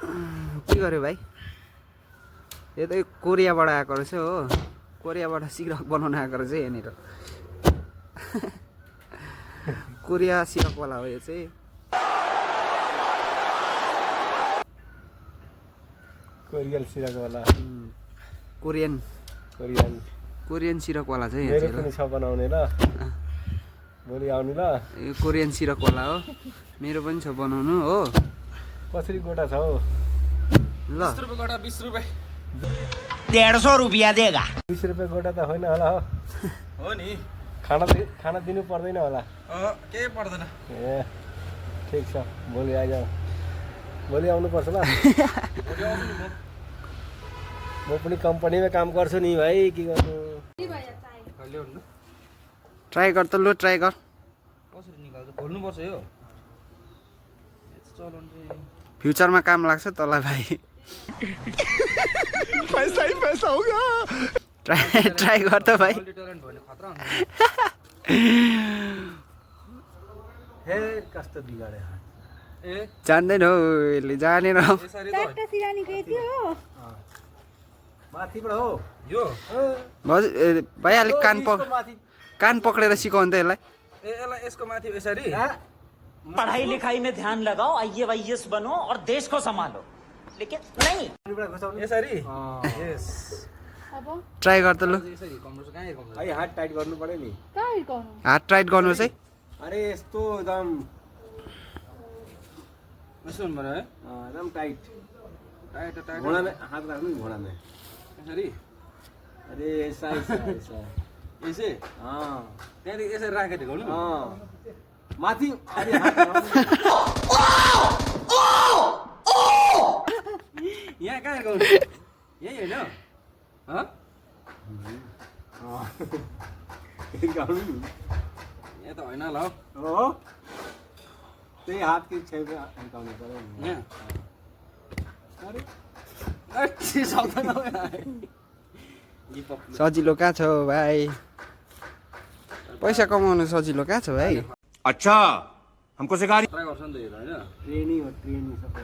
के गर्यो भाइ यो त कोरियाबाट आएको रहेछ हो कोरियाबाट सिरक बनाउन आएको रहेछ यहाँनिर कोरिया सिरकवाला हो यो चाहिँ कोरियल सिरकवाला कोरियन सिरकवाला चाहिँ मेरो पनि छ बनाउने ल भोलि आउनु ल यो कोरियन सिरकवाला हो मेरो पनि छ बनाउनु हो कसरी गोटा छ हौ ल 20 रुपैयाँ गोटा 20 रुपैयाँ 150 रुपया देगा 20 रुपैयाँ गोटा त होइन होला हो नि खाना दिनु पर्दैन होला केही पर्दैन ए ठिक छ भोलि आइज भोलि आउनुपर्छ ल म पनि कम्पनीमा काम गर्छु नि भाइ के गर्नु ट्राई गर त लु ट्राई गर कसरी निकाल्छ खोल्नुपर्छ यो चलन चाहिँ फ्युचरमा काम लाग्छ तँलाई भाइ पैसा ही पैसा होगा ट्राई गर त भाइ ट्यालेन्ट भयो भने खतरा हुन्छ हे कस्तो बिगाडे ए जान्दैन हौ यसले जानेन यसरी त माथिबाट हो यो भाइ अलिक कान पक्रेर सिकाउनु त यसलाई ए यसलाई यसको माथि यसरी पढ़ाई लिखाई में ध्यान लगाओ आईएएस बनो और देश को संभालो लेकिन नहीं यसरी यस ट्राई गर त लु यसरी कम्प्युटर कहाँ कम्प्युटर है हात टाइट गर्नु पर्यो नि हात टाइट गर्नुहोस् है अरे यस्तो एकदम यसो हुनु पर्यो है एकदम टाइट टाइट टाइट घोडामा हात राख्नु नि घोडामा यसरी अरे ऐसा ऐसा ऐसा यसै त्यहाँदेखि यसरी राखेर ढिकाउनु माथि अरे हात राख्नु। यहाँ कहाँ ढिकाउनु यही होइन गाउनु नि यहाँ त होइन होला हौ हो त्यही हातकै छेउमा हिर्काउनु पर्यो नि यहाँ अरे सक्दैन सजिलो कहाँ छ भाइ पैसा कमाउनु सजिलो कहाँ छ भाइ अच्छा हमको सिखा ट्राई गर्छ नि त यो त होइन ट्रेनिङ हो ट्रेनिङ सबै